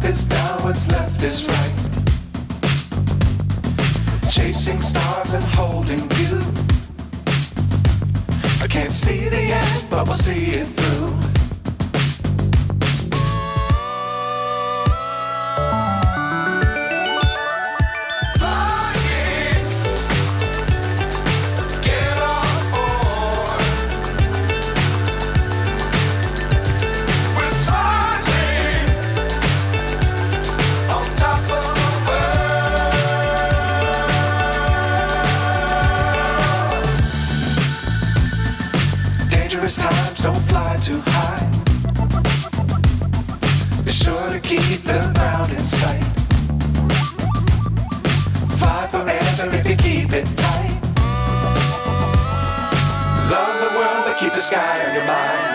is down, what's left is right. Chasing stars and holding you. I can't see the end, but we'll see it through. Times don't fly too high. Be sure to keep the ground in sight. Fly forever if you keep it tight. Love the world, but keep the sky on your mind.